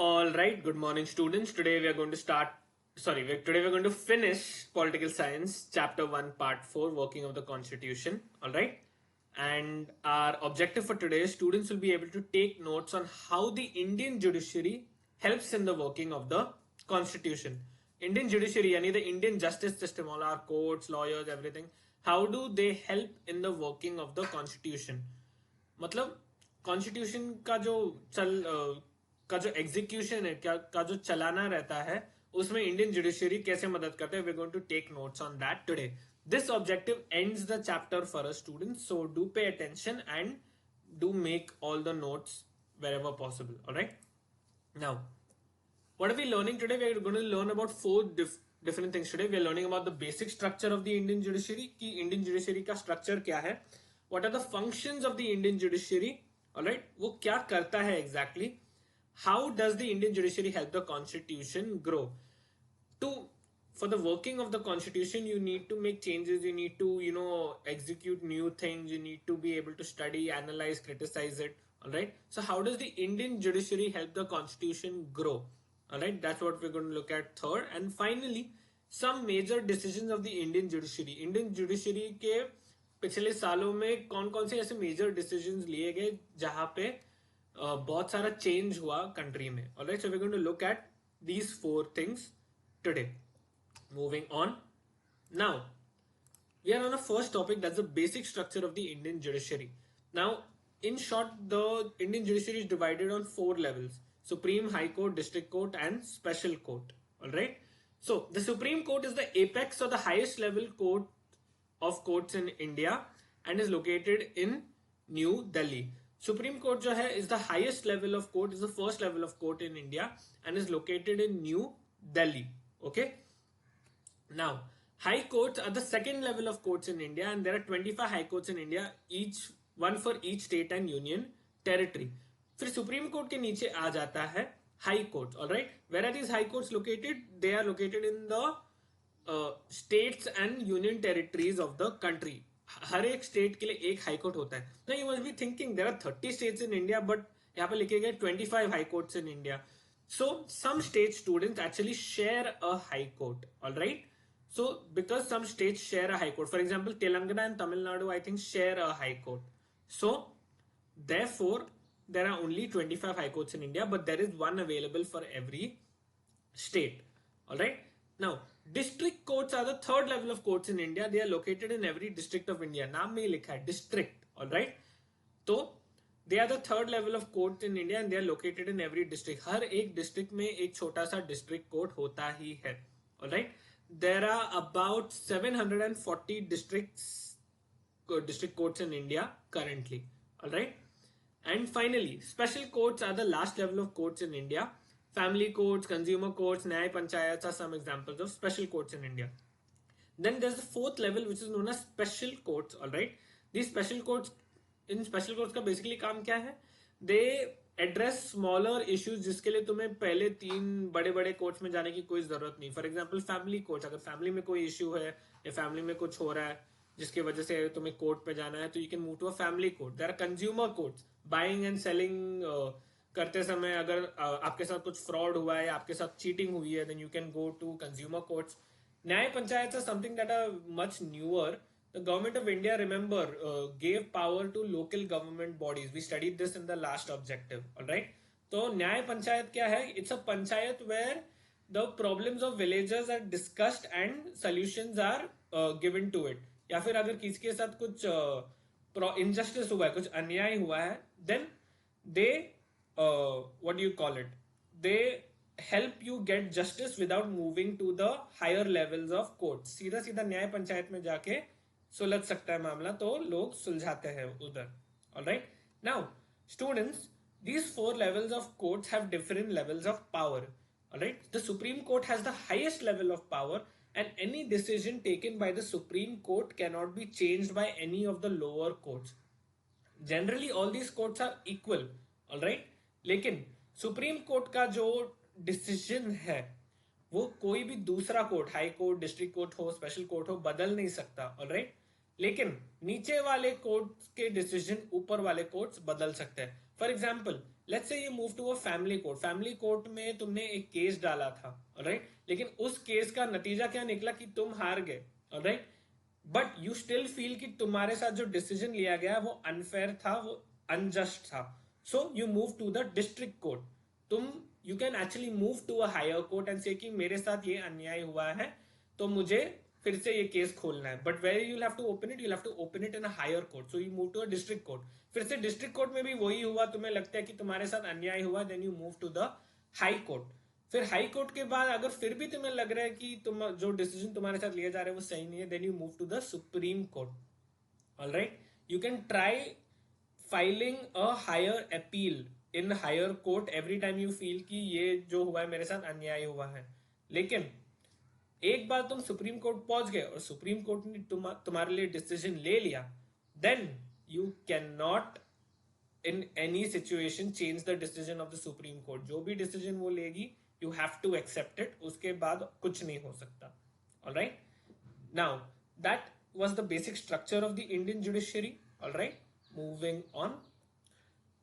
All right, good morning, students. Today we are going to today we're going to finish political science, chapter 1, part 4, working of the constitution. All right. And our objective for today is students will be able to take notes on how the Indian judiciary helps in the working of the constitution. Indian judiciary, yani the Indian justice system, all our courts, lawyers, everything, how do they help in the working of the constitution? मतलब constitution का जो का जो execution है क्या का जो चलाना रहता है उसमें इंडियन जुडिशरी कैसे मदद करते हैं we going to take notes on that today this objective ends the chapter for a student so do pay attention and do make all the notes wherever possible. All right. Now, what are we learning today? We are going to learn about four different things today. We are learning about the basic structure of the Indian judiciary. कि Indian judiciary का structure क्या है? What are the functions of the Indian judiciary? All right. वो क्या करता है exactly? How does the Indian judiciary help the constitution grow? For the working of the constitution, you need to make changes. You need to, execute new things. You need to be able to study, analyze, criticize it. All right. So how does the Indian judiciary help the constitution grow? All right. That's what we're going to look at third. And finally, some major decisions of the Indian judiciary. Indian judiciary के पिछले सालों में कौन कौन से ऐसे major decisions लिए गए जहां पे बहुत सारा चेंज हुआ कंट्री में. Alright, so we going to look at these four things today. Moving on. Now, we are on a first topic, that's the basic structure of the Indian judiciary. Now, in short, the Indian judiciary is divided on four levels: Supreme, High Court, District Court, and Special Court. Alright. So, the Supreme Court is the apex or the highest level court of courts in India and is located in New Delhi. Supreme Court जो है is the highest level of court, is the first level of court in India and is located in New Delhi. Okay. Now, high courts are the second level of courts in India and there are 25 high courts in India, one for each state and union territory. फिर Supreme Court के नीचे आ जाता है high courts. Alright. Where are these high courts located? They are located in the states and union territories of the country. हर एक state के लिए एक high court होता है. Now you must be thinking there are 30 states in India, but यहाँ पे लिखे गए 25 high courts in India. So some state students actually share a high court. All right. So because some states share a high court, for example, Telangana and Tamil Nadu, I think share a high court. So therefore, there are only 25 high courts in India, but there is one available for every state. All right. Now, district courts are the third level of courts in India. They are located in every district of India. नाम में लिखा है district. All right. तो they are the third level of court in India and they are located in every district. हर एक district में एक छोटा सा district court होता ही है. All right. There are about 740 district courts in India currently. All right. And finally, special courts are the last level of courts in India. Family courts, consumer courts, Nyaya Panchayats are some examples of special courts in India. Then there's the fourth level which is known as special courts. All right. These special courts, in special courts का basically काम क्या है? They address smaller issues जिसके लिए तुम्हें पहले तीन बड़े बड़े कोर्ट्स में जाने की कोई जरूरत नहीं. फॉर एग्जाम्पल फैमिली कोर्ट्स, अगर फैमिली में कोई इश्यू है या फैमिली में कुछ हो रहा है जिसकी वजह से तुम्हें कोर्ट पे जाना है तो you can move to a family court. There are consumer courts, buying and selling करते समय अगर आपके साथ कुछ फ्रॉड हुआ है या आपके साथ चीटिंग हुई है then you can go to consumer courts. न्याय panchayat or something that are much newer. The government of India, remember, gave power to local government bodies. We studied this in the last objective. All right. तो न्याय पंचायत क्या है? It's a panchayat where the problems of villagers are discussed and solutions are given to it. या फिर अगर किसी के साथ कुछ injustice हुआ है, कुछ अन्याय हुआ है, then they what do you call it? They help you get justice without moving to the higher levels of courts. सीधा सीधा न्याय पंचायत में जाके सुलझ सकता है मामला तो लोग सुलझाते हैं उधर. Alright. Now students, these four levels of courts have different levels of power. Alright. The Supreme Court has the highest level of power and any decision taken by the Supreme Court cannot be changed by any of the lower courts. Generally all these courts are equal. Alright. लेकिन Supreme Court का जो decision है वो कोई भी दूसरा court, high court, district court हो, special court हो, बदल नहीं सकता. ऑलराइट. लेकिन नीचे वाले कोर्ट्स के डिसीजन ऊपर वाले कोर्ट्स बदल सकते हैं. For example, let's say you move to a family court. Family court में तुमने एक केस डाला था, ऑलराइट, लेकिन उस केस का नतीजा क्या निकला कि तुम हार गए, alright, but you still feel कि तुम्हारे साथ जो डिसीजन लिया गया वो अनफेयर था, वो अनजस्ट था. So you move to the district court. तुम you can actually move to a higher court and say कि मेरे साथ ये अन्याय हुआ है, तो मुझे फिर से ये केस खोलना है. But where you'll have to open it, you'll have to open it in a higher court. So you move to a district court. फिर से डिस्ट्रिक्ट कोर्ट में भी वही हुआ, तुम्हें लगता है कि तुम्हारे साथ अन्याय हुआ, then you move to the high court. फिर हाई कोर्ट के बाद अगर फिर भी तुम्हें लग रहा है कि तुम जो डिसीजन तुम्हारे साथ लिया जा रहा है वो सही नहीं है, then you move to the supreme court. Alright, you can try filing a higher appeal in higher court every time you feel कि ये जो हुआ है मेरे साथ अन्याय हुआ है. लेकिन एक बार तुम सुप्रीम कोर्ट पहुंच गए और सुप्रीम कोर्ट ने तुम्हारे लिए डिसीजन ले लिया, then you can not in any situation change the decision of the supreme court. जो भी डिसीजन वो लेगी, you have to accept it. उसके बाद कुछ नहीं हो सकता. Alright, now that was the basic structure of the Indian judiciary. All right, moving on.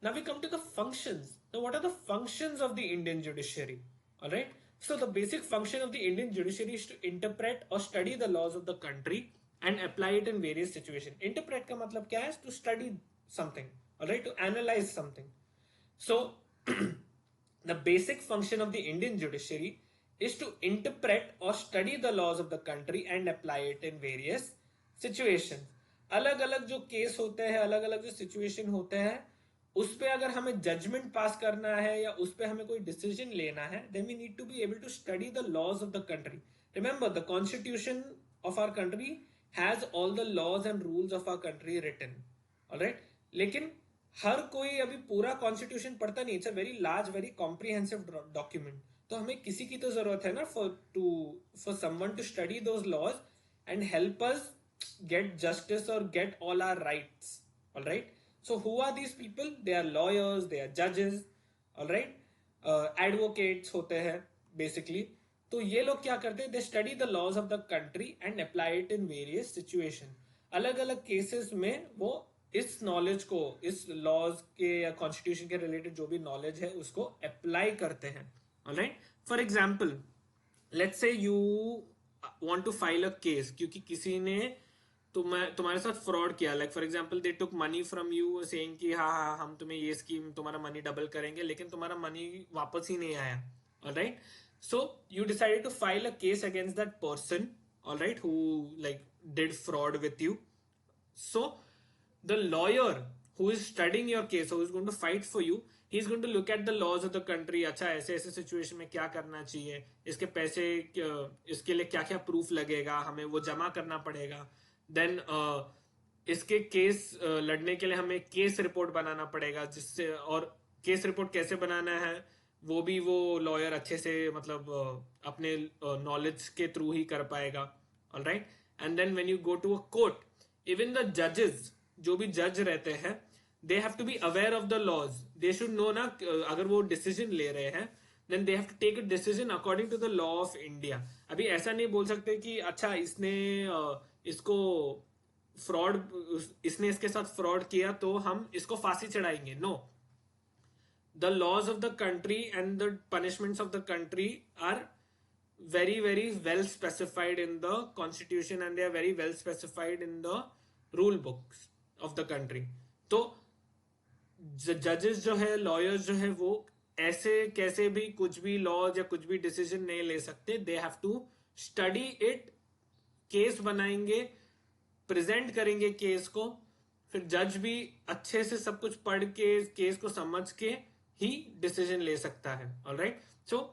Now we come to the functions. Now, what are the functions of the Indian judiciary? All right. So the basic function of the Indian judiciary is to interpret or study the laws of the country and apply it in various situations. Interpret का मतलब क्या है? To study something. All right, to analyze something. So the basic function of the Indian judiciary is to interpret or study the laws of the country and apply it in various situations. अलग अलग जो case होते हैं, अलग अलग जो situation होते हैं, उस पे अगर हमें जजमेंट पास करना है या उस पे हमें कोई डिसीजन लेना है, then we need to be able to study the laws of the country. Remember, the constitution of our country has all the laws and rules of our country written. Alright, लेकिन हर कोई अभी पूरा constitution पढ़ता नहीं. It's a very large, very comprehensive document. तो हमें किसी की तो जरूरत है ना for someone to study those laws and help us get justice or get all our rights. All right, so who are these people? They are lawyers, they are judges. All right, advocates होते हैं basically. तो ये लोग क्या करते हैं? They study the laws of the country and apply it in various situations. अलग अलग केसेस में वो इस नॉलेज को, इस लॉज के या कॉन्स्टिट्यूशन के रिलेटेड जो भी नॉलेज है उसको अप्लाई करते हैं. Alright, for example, let's say you want to file a case क्योंकि किसी ने तुम्हारे साथ फ्रॉड किया. Like for example, they took money from you saying कि हाँ हाँ हम तुम्हें ये स्कीम, तुम्हारा मनी डबल करेंगे, लेकिन तुम्हारा मनी वापस ही नहीं आया. Alright, so you decided to file a case against that person, alright, who like did fraud with you. So the lawyer who is studying your case, who is going to fight for you, he is going to look at the laws of the country. अच्छा, ऐसे ऐसे situation में क्या करना चाहिए, इसके पैसे, इसके लिए क्या क्या प्रूफ लगेगा, हमें वो जमा करना पड़ेगा. देन इसके केस लड़ने के लिए हमें केस रिपोर्ट बनाना पड़ेगा, जिससे, और केस रिपोर्ट कैसे बनाना है वो भी वो लॉयर अच्छे से मतलब अपने नॉलेज के थ्रू ही कर पाएगा. Alright, and then when you go to a court, even the जजेस, जो भी जज रहते हैं, they have to be aware of the laws. They should know ना, अगर वो डिसीजन ले रहे हैं, then they have to take a decision according to the law of India. अभी ऐसा नहीं बोल सकते कि अच्छा इसने इसको फ्रॉड, इसने इसके साथ फ्रॉड किया तो हम इसको फांसी चढ़ाएंगे. No, the laws of the country and the punishments of the country are very very well specified in the constitution and they are very well specified in the rule books of the country. तो जजेस जो है, lawyers जो है, वो ऐसे कैसे भी कुछ भी लॉज या कुछ भी डिसीजन नहीं ले सकते. They have to study it, case बनाएंगे, प्रेजेंट करेंगे केस को, फिर जज भी अच्छे से सब कुछ पढ़ के केस को समझ के ही डिसीजन ले सकता है. Alright, so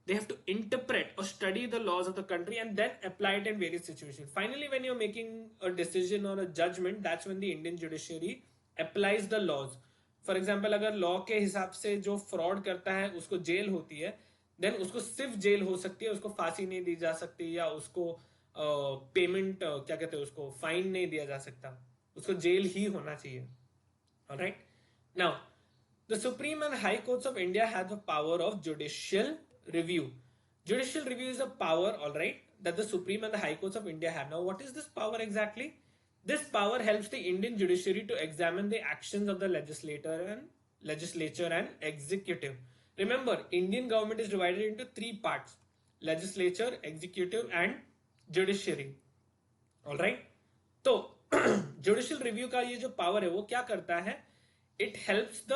they have to interpret or study the laws of the country and then apply it in various situations. Finally, when you're making a decision or a judgment, that's when the Indian judiciary applies the laws. For example, अगर law के हिसाब से जो fraud करता है उसको jail होती है, देन उसको सिर्फ जेल हो सकती है, उसको फांसी नहीं दी जा सकती, या उसको पेमेंट क्या कहते हैं, उसको फाइन नहीं दिया जा सकता, उसको जेल ही होना चाहिए. Alright, now the Supreme and High Courts of India have the power of judicial review. Judicial review is a power, all right, that the Supreme and the High Courts of India have. Now, what is this power exactly? This power helps the Indian judiciary to examine the actions of the legislature and executive. Remember, Indian government is divided into three parts: legislature, executive, and judiciary. All right. तो judicial review का ये जो power है वो क्या करता है? It helps the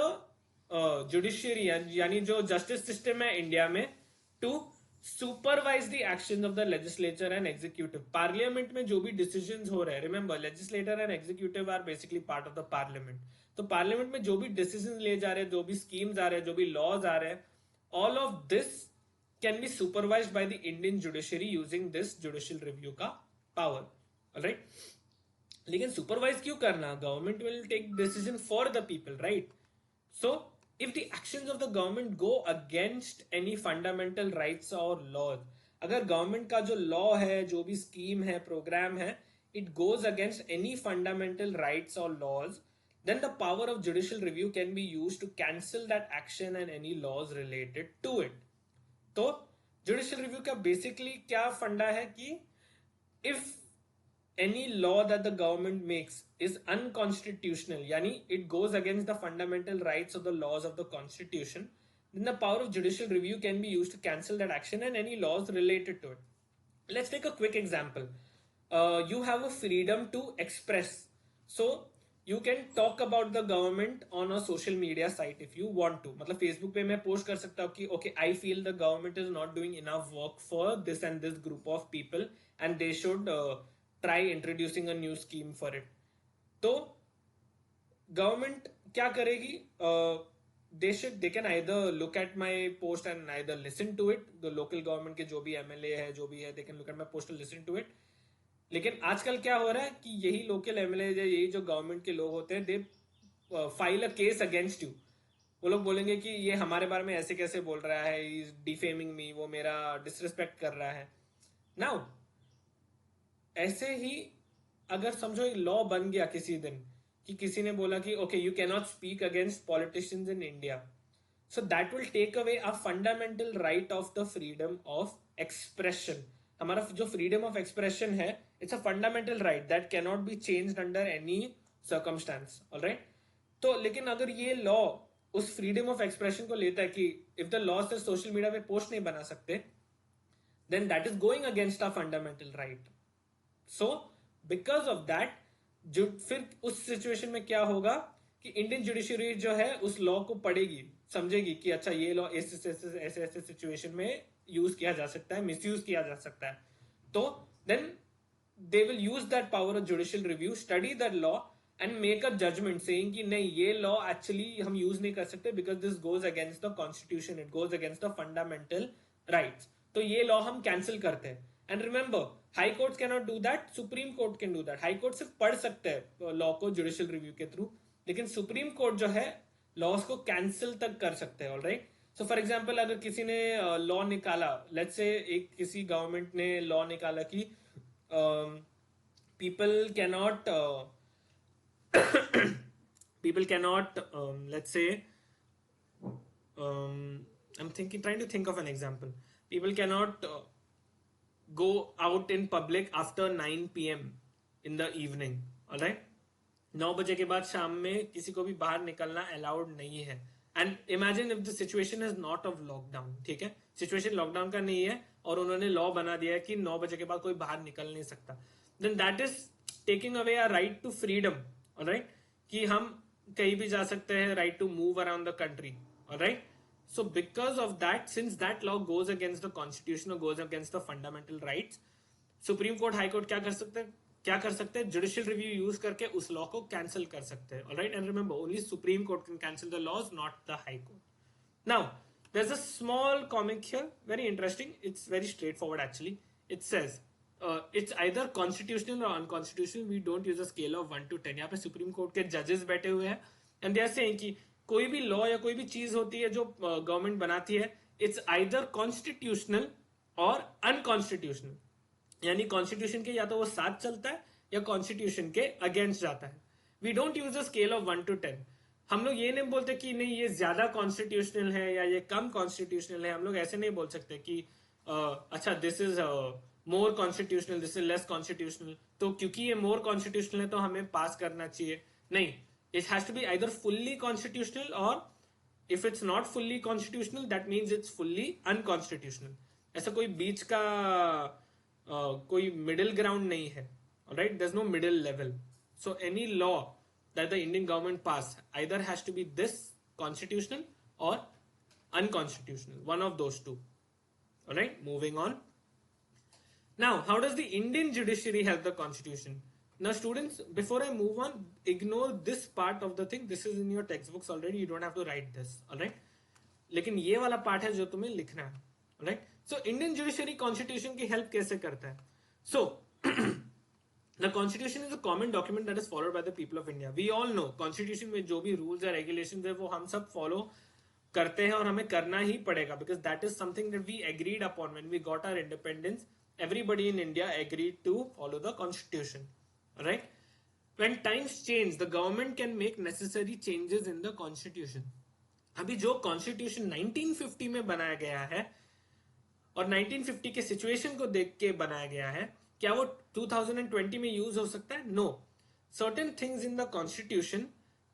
judiciary यानी जो जस्टिस सिस्टम है इंडिया में to supervise the action of the legislature and executive. Parliament में जो भी डिसीजन हो रहे हैं, remember legislator and executive are basically part of the parliament. तो पार्लियामेंट में जो भी डिसीजन ले जा रहे हैं, जो भी स्कीम्स आ रहे हैं, जो भी लॉज आ रहे हैं, all of this can be supervised by the Indian judiciary using this judicial review का पावर. ऑलराइट. लेकिन सुपरवाइज क्यों करना? Government will take decision for the people, right? So if the actions of the government go against any fundamental rights or laws, अगर government का जो law है, जो भी स्कीम है, प्रोग्राम है, it goes against any fundamental rights or laws, then the power of judicial review can be used to cancel that action and any laws related to it. तो judicial review का basically क्या फंडा है कि if any law that the government makes is unconstitutional, yani it goes against the fundamental rights of the laws of the constitution, then the power of judicial review can be used to cancel that action and any laws related to it. Let's take a quick example. You have a freedom to express, so you can talk about the government on a social media site if you want to. मतलब Facebook पे मैं post कर सकता हूँ कि okay, I feel the government is not doing enough work for this and this group of people and they should try introducing a new scheme for it. तो government क्या करेगी? they can either look at my post and either listen to it. the local government के जो भी MLA है, जो भी है, they can look at my post and listen to it. लेकिन आजकल क्या हो रहा है कि यही लोकल MLA, यही जो गवर्नमेंट के लोग होते हैं, they file a case against you. वो लोग बोलेंगे कि ये हमारे बारे में ऐसे कैसे बोल रहा है, इज डिफेमिंग मी, वो मेरा डिसरिस्पेक्ट कर रहा है. नाउ ऐसे ही अगर समझो एक लॉ बन गया किसी दिन कि किसी ने बोला कि okay you can not speak against politicians in India, so that will take away a fundamental right of the freedom of expression. हमारा जो फ्रीडम ऑफ एक्सप्रेशन है, it's a fundamental right that can not be changed under any circumstance. Alright. तो लेकिन अगर ये law उस freedom of expression को लेता है कि इफ द लॉ से सोशल मीडिया पे पोस्ट नहीं बना सकते, then that is going against a fundamental right. So because of that, फिर उस सिचुएशन में क्या होगा कि इंडियन जुडिशरी जो है उस लॉ को पढ़ेगी, समझेगी कि अच्छा ये लॉ ऐसे ऐसे सिचुएशन में यूज किया जा सकता है, मिसयूज किया जा सकता है. तो then they will use that power of judicial review, study that law and make a judgment saying कि नहीं, ये लॉ एक्चुअली हम यूज नहीं कर सकते because this goes against the constitution, it goes against the fundamental rights. तो ये law हम कैंसिल करते हैं. And remember, high court can not do that, supreme court can do that. High court सिर्फ पढ़ सकते हैं लॉ को जुडिशियल रिव्यू के थ्रू, लेकिन सुप्रीम कोर्ट जो है लॉज को कैंसिल तक कर सकते हैं. ऑलराइट. सो फॉर एग्जांपल, अगर किसी ने लॉ निकाला, लेट्स से एक किसी गवर्नमेंट ने लॉ निकाला कि people cannot let's say I'm trying to think of an example. People cannot go out in public after 9 p.m. in the evening. Alright. 9 बजे के बाद शाम में किसी को भी बाहर निकलना अलाउड नहीं है. And imagine if the situation is not of lockdown. ठीक है, सिचुएशन लॉकडाउन का नहीं है और उन्होंने लॉ बना दिया है कि 9 बजे के बाद कोई बाहर निकल नहीं सकता. Then that is taking away a right to freedom. Alright. कि हम कहीं भी जा सकते हैं, right to move around the country. Alright. So because of that, since that law goes against the constitution or goes against the fundamental rights, Supreme Court, High Court क्या कर सकते हैं? Judicial review use करके उस law को cancel कर सकते हैं. Alright, and remember, only Supreme Court can cancel the laws, not the High Court. Now, there's a small comic here, very interesting. It's very straightforward actually. It says it's either constitutional or unconstitutional. We don't use a scale of 1 to 10. यहाँ पे Supreme Court के judges बैठे हुए हैं and they are saying कि कोई भी law या कोई भी चीज होती है जो गवर्नमेंट बनाती है, इट्स आइदर कॉन्स्टिट्यूशनल और अनकॉन्स्टिट्यूशनल. यानी कॉन्स्टिट्यूशन के या तो वो साथ चलता है या कॉन्स्टिट्यूशन के अगेंस्ट जाता है. We don't use a scale of 1 to 10. हम लोग ये नहीं बोलते कि नहीं ये ज्यादा कॉन्स्टिट्यूशनल है या ये कम कॉन्स्टिट्यूशनल है. हम लोग ऐसे नहीं बोल सकते कि अच्छा this is more constitutional, this is less constitutional. तो क्योंकि ये मोर कॉन्स्टिट्यूशनल है तो हमें पास करना चाहिए, नहीं, it has to be either fully constitutional और if it's not fully constitutional that means it's fully unconstitutional. ऐसा कोई बीच का कोई मिडिल ग्राउंड नहीं है, right, there is no middle level. So any law that the Indian government pass either has to be this constitutional और unconstitutional, one of those two. All right, moving on. Now, how does the Indian judiciary help the constitution? Now, students, before I move on, ignore this part of the thing. This is in your textbooks already. You don't have to write this. All right. लेकिन ये वाला part है जो तुम्हें लिखना है. All right. So, Indian judiciary constitution की help कैसे करता है? So, the constitution is a common document that is followed by the people of India. We all know constitution में जो भी rules या regulations है वो हम सब follow करते हैं और हमें करना ही पड़ेगा, because that is something that we agreed upon when we got our independence. Everybody in India agreed to follow the constitution. All right. When times change, the government can make necessary changes in the constitution. अभी जो constitution 1950 में बनाया गया है और 1950 के situation को देख के बनाया गया है, क्या वो 2020 में यूज हो सकता है? No. Certain things in the constitution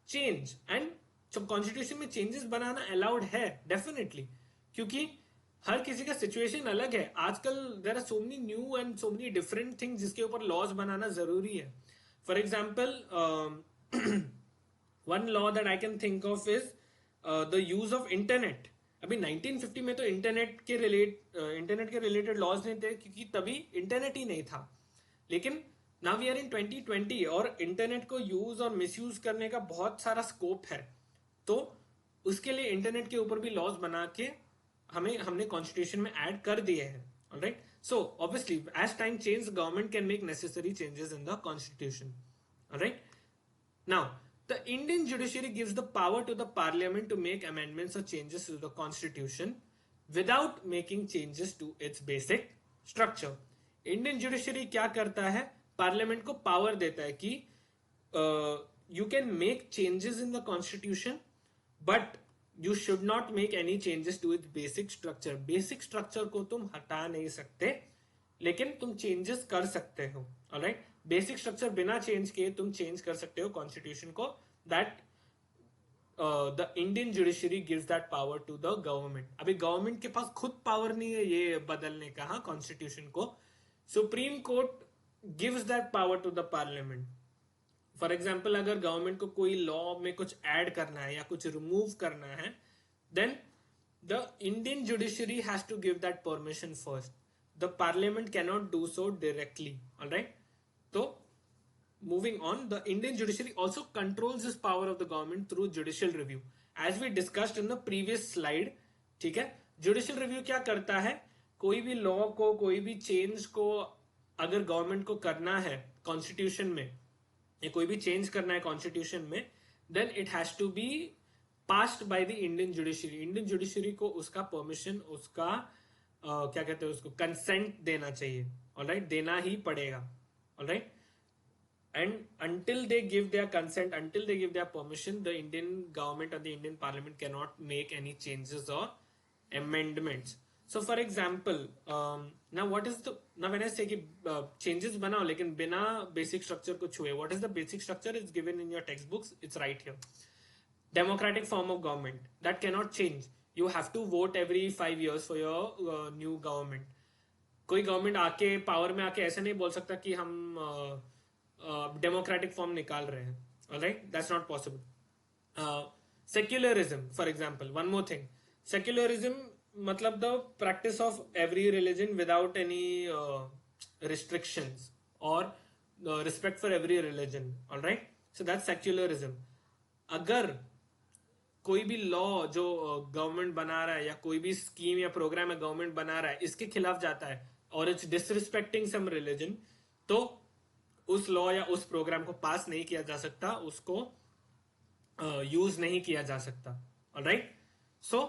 change and तो कॉन्स्टिट्यूशन में चेंजेस बनाना अलाउड है डेफिनेटली, क्योंकि हर किसी का सिचुएशन अलग है. आजकल there are so many new and so many different things जिसके ऊपर लॉज बनाना जरूरी है. For example, one law that I can think of is the use of internet. अभी 1950 में तो इंटरनेट के रिलेटेड लॉज नहीं थे क्योंकि तभी इंटरनेट ही नहीं था. लेकिन नाउ वी आर इन 2020 और इंटरनेट को यूज और मिसयूज करने का बहुत सारा स्कोप है, तो उसके लिए इंटरनेट के ऊपर भी लॉज बना के हमने कॉन्स्टिट्यूशन में ऐड कर दिए हैं. Alright. So obviously as time change government can make necessary changes in the constitution. Alright. Now the Indian judiciary gives the power to the parliament to make amendments और changes to the constitution without making changes to its basic structure. Indian judiciary क्या करता है? Parliament को power देता है कि you can make changes in the constitution but you should not make any changes to its basic structure. Basic structure को तुम हटा नहीं सकते लेकिन तुम changes कर सकते हो. alright. Basic structure बिना change किए तुम change कर सकते हो constitution को. That the Indian judiciary gives that power to the government. अभी government के पास खुद power नहीं है ये बदलने का, हाँ, constitution को. Supreme Court gives that power to the parliament. For example, अगर गवर्नमेंट को कोई लॉ में कुछ ऐड करना है या कुछ रिमूव करना है, then the Indian judiciary has to give that permission first. The parliament can not do so directly. Alright. तो moving on, the Indian judiciary also controls this power of the government through judicial review as we discussed in the previous slide. ठीक है. Judicial review क्या करता है? कोई भी law को, कोई भी चेंज को अगर गवर्नमेंट को करना है कॉन्स्टिट्यूशन में, या कोई भी चेंज करना है कॉन्स्टिट्यूशन में, then it has to be passed by the Indian judiciary. Indian judiciary को उसका परमिशन, उसका क्या कहते हैं, उसको कंसेंट देना चाहिए. ऑलराइट. देना ही पड़ेगा. Alright. And until they give their consent, until they give their permission, the Indian government or the Indian parliament cannot make any changes or amendments. So for example, now when I say कि changes बनाओ लेकिन बिना basic structure को छुए, what is the basic structure? It's given in your textbooks. It's right here. Democratic form of government that cannot change. You have to vote every 5 years for your new government. कोई government आके power में आके ऐसे नहीं बोल सकता कि हम डेमोक्रेटिक फॉर्म निकाल रहे हैं. Alright. That's not possible. Secularism for example, one more thing. Secularism मतलब the practice of every religion without any restrictions or respect for every religion. all right. So that's secularism. अगर कोई भी law जो government बना रहा है या कोई भी स्कीम या प्रोग्राम है गवर्नमेंट बना रहा है इसके खिलाफ जाता है और इट्स डिसरिस्पेक्टिंग सम रिलीजन, तो उस लॉ या उस प्रोग्राम को पास नहीं किया जा सकता, उसको यूज नहीं किया जा सकता. Alright. So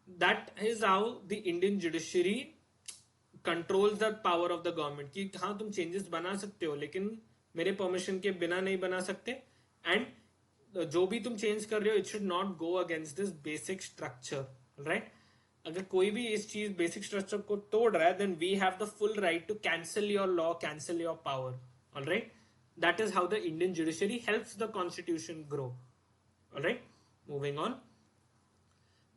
that is how the Indian judiciary controls the power of the government कि हाँ तुम चेंजेस बना सकते हो लेकिन मेरे परमिशन के बिना नहीं बना सकते. एंड जो भी तुम चेंज कर रहे हो it should not go against this basic structure. Right. अगर कोई भी इस चीज बेसिक स्ट्रक्चर को तोड़ रहा है then we have the full right to cancel your law, cancel your power. All right, that is how the Indian judiciary helps the constitution grow. All right, moving on.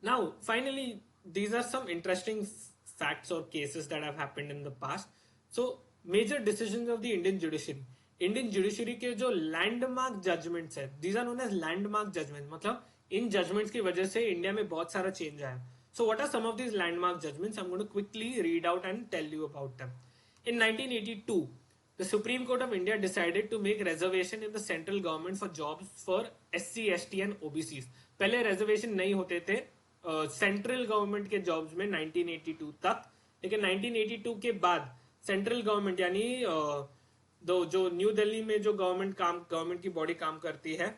Now, finally, these are some interesting facts or cases that have happened in the past. So, major decisions of the Indian judiciary. Indian judiciary के जो landmark judgments है, these are known as landmark judgments. मतलब इन judgements की वजह से India में बहुत सारा चेंज आया. So, what are some of these landmark judgments? I'm going to quickly read out and tell you about them. In 1982, the Supreme Court of India decided to make reservation in the central government for jobs for SC, ST and OBCs. पहले reservation नहीं होते थे central government के jobs में 1982 तक, लेकिन 1982 के बाद सेंट्रल गवर्नमेंट यानी जो न्यू दिल्ली में जो गवर्नमेंट की बॉडी काम करती है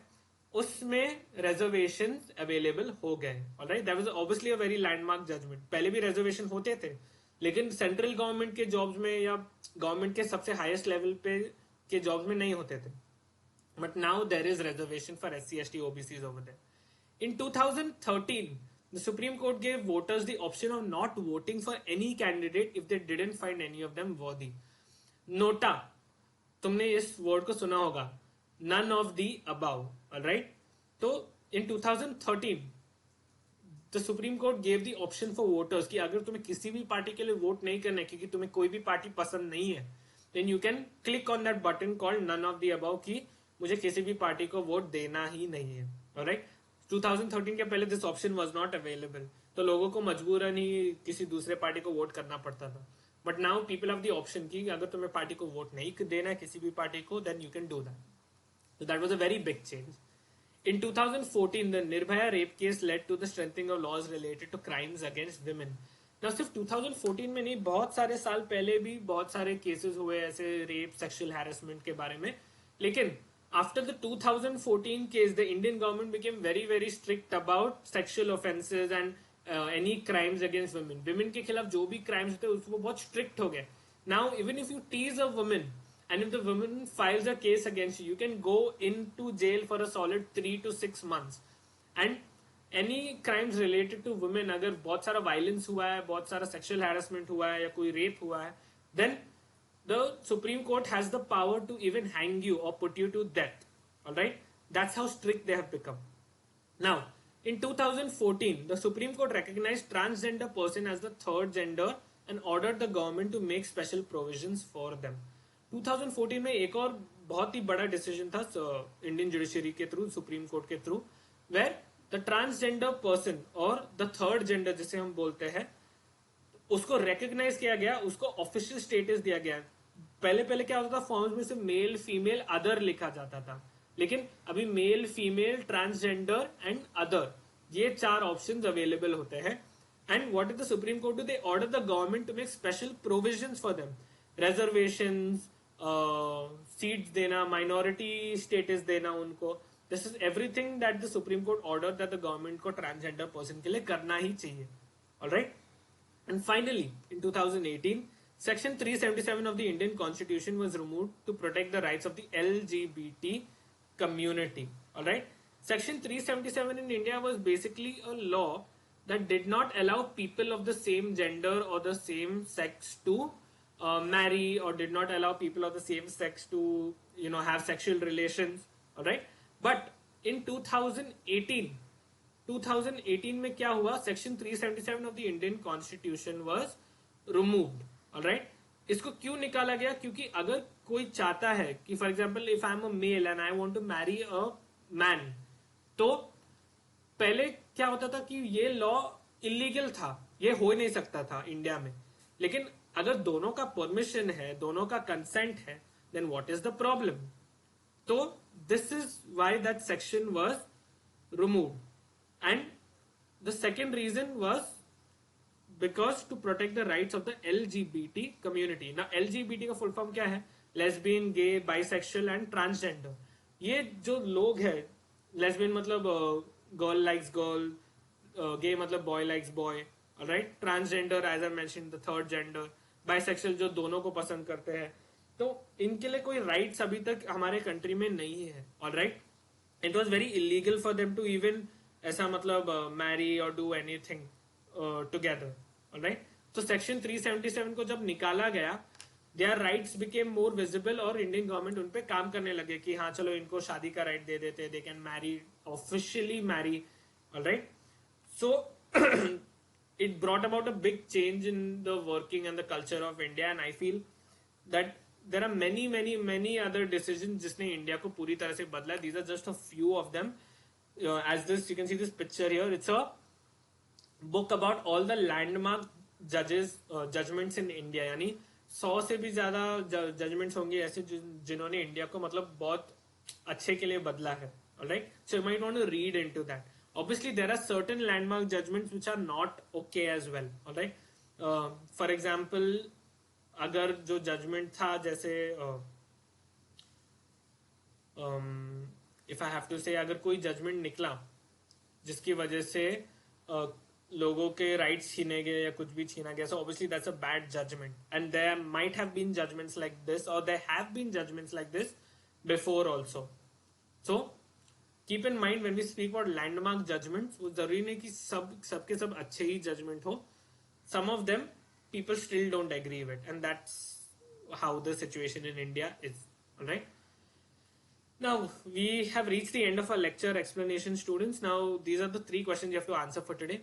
उसमें रिजर्वेशन अवेलेबल हो गए. Alright, that was obviously a very landmark judgment. पहले भी रिजर्वेशन होते थे लेकिन सेंट्रल गवर्नमेंट के जॉब्स में या गवर्नमेंट के सबसे हाईएस्ट लेवल पे के जॉब्स में नहीं होते थे. But now there is reservation for SC, ST, OBCs over there. In 2013, the Supreme Court gave voters the option of not voting for any candidate if they didn't find any of them worthy. Nota, तुमने इस word को सुना होगा, none of the above. Alright? तो in 2013, the Supreme Court gave the option for voters कि अगर तुम्हें किसी भी पार्टी के लिए वोट नहीं करना है क्योंकि तुम्हें कोई भी पार्टी पसंद नहीं है, then you can click on that button called none of the above कि मुझे किसी भी पार्टी को वोट देना ही नहीं है. Alright? 2013 के पहले this option was not available, तो लोगों को मजबूरन ही किसी दूसरे पार्टी को वोट करना पड़ता था. But now people have the option कि अगर तुम्हें पार्टी को वोट नहीं देना है किसी भी पार्टी को, then you can do that. So that was a very big change. In 2014, the Nirbhaya rape case led to the strengthening of laws related to crimes against women. Now सिर्फ 2014 में नहीं, बहुत सारे साल पहले भी बहुत सारे केसेस हुए ऐसे रेप, सेक्सुअल हैरेसमेंट के बारे में. लेकिन after the 2014 case, the Indian government became very, very strict about sexual offences and any crimes against women. Women के खिलाफ जो भी crimes होते हैं उसको बहुत strict हो गए. Now, even if you tease a woman and if the woman files a case against you, you can go into jail for a solid 3 to 6 months. And any crimes related to women, अगर बहुत सारा violence हुआ है, बहुत सारा sexual harassment हुआ है या कोई rape हुआ है, then the Supreme Court has the power to even hang you or put you to death. Alright? That's how strict they have become. Now, in 2014, the Supreme Court recognized transgender person as the third gender and ordered the government to make special provisions for them. 2014 में एक और बहुत ही बड़ा decision था Indian judiciary के through, supreme court के through, where the transgender person और the third gender जिसे हम बोलते हैं उसको रिकॉग्नाइज किया गया, उसको ऑफिशियल स्टेटस दिया गया. पहले क्या होता था, फॉर्म्स में से मेल, फीमेल, अदर लिखा जाता था, लेकिन अभी male, female, transgender and other ये 4 ऑप्शंस अवेलेबल होते हैं. And what is the supreme court do? They order the government to make special provisions for them, reservations, seats देना, माइनॉरिटी स्टेटस देना उनको. This is everything that the supreme court order that the government को transgender person के लिए करना ही चाहिए. Alright? And finally, in 2018, Section 377 of the Indian Constitution was removed to protect the rights of the LGBT community. Alright? Section 377 in India was basically a law that did not allow people of the same gender or the same sex to marry, or did not allow people of the same sex to, have sexual relations. Alright? But in 2018 में क्या हुआ? Section 377 of the Indian constitution was removed. Alright? इसको क्यों निकाला गया? क्योंकि अगर कोई चाहता है कि for example if I am a male and I want to marry a man, तो पहले क्या होता था कि ये लॉ इलीगल था, ये हो ही नहीं सकता था इंडिया में. लेकिन अगर दोनों का परमिशन है, दोनों का कंसेंट है, then what is the problem? तो this is why that section was removed. And the second reason was because to protect the rights of the LGBT community. Now LGBT का full form क्या है? Lesbian, gay, bisexual and transgender. ये जो लोग हैं, lesbian मतलब girl likes girl, gay मतलब boy likes boy, alright? Transgender as I mentioned the third gender, bisexual जो दोनों को पसंद करते हैं, तो इनके लिए कोई rights अभी तक हमारे कंट्री में नहीं है. alright? It was very illegal for them to even ऐसा मतलब मैरी और डू एनीथिंग टुगेदर. ऑलराइट? तो सेक्शन 377 को जब निकाला गया their rights became more visible और Indian government उन पे काम करने लगे कि हाँ चलो इनको शादी का right दे देते, they can marry, officially marry, alright. So it brought about a big change in the working and the culture of India, and I feel that there are many other decisions जिसने India को पूरी तरह से बदला. These are just a few of them. As this, you can see this picture here. It's a book about all the landmark judgments in India. यानी 100 से भी ज्यादा जजमेंट्स होंगे ऐसे जिन्होंने इंडिया को मतलब बहुत अच्छे के लिए बदला है. Alright, so you might want to read into that. Obviously, there are certain landmark judgments which are not okay as well. Alright, for example, अगर जो जजमेंट था जैसे इफ आई हैव टू से अगर कोई जजमेंट निकला जिसकी वजह से लोगों के राइट्स छीने गए या कुछ भी छीना गया, so obviously that's a bad judgment, and there might have been judgments like this और there have been judgments like this before also. So keep in mind when we speak about landmark judgments, वो जरूरी नहीं कि सबके सब अच्छे ही judgment हो. Some of them people still don't agree with, and that's how the situation in India is. All right, now we have reached the end of our lecture explanation, students. Now these are the 3 questions you have to answer for today.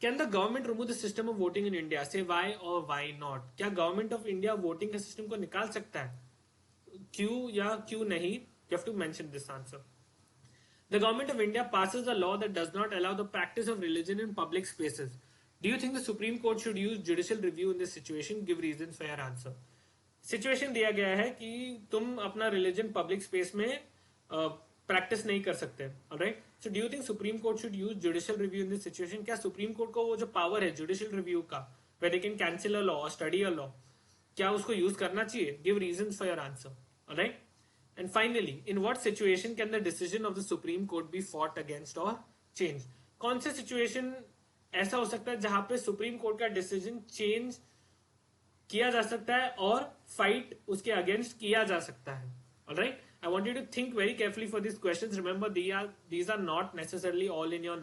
Can the government remove the system of voting in India? Say why or why not. क्या government of India voting का system को निकाल सकता है? क्यों या क्यों नहीं? You have to mention this answer. The government of India passes a law that does not allow the practice of religion in public spaces. Do you think the Supreme Court should use judicial review in this situation? Give reasons for your answer. Situation दिया गया है कि तुम अपना religion public space में practice नहीं कर सकते. Alright? So do you think Supreme Court should use judicial review in this situation? क्या Supreme Court को वो जो power है judicial review का, where they can cancel a law or study a law, क्या उसको use करना चाहिए? Give reasons for your answer. Alright? And finally, in what situation can the decision of the Supreme Court be fought against or changed? कौन से situation ऐसा हो सकता है जहां पे सुप्रीम कोर्ट का डिसीजन चेंज किया जा सकता है और फाइट उसके अगेंस्ट किया जा सकता है. Alright, I want you to think very carefully for this questions. Remember these are not necessarily all in your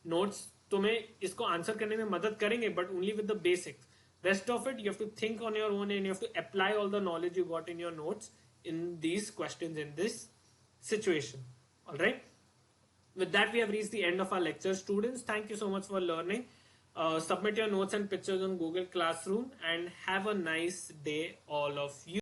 notes तुम्हें इसको आंसर करने में मदद करेंगे but only with the basics. Rest of it you have to think on your own and you have to apply all the knowledge you got in your notes in these questions in this situation. All right, with that we have reached the end of our lecture. Students, thank you so much for learning. Submit your notes and pictures on Google Classroom and have a nice day all of you.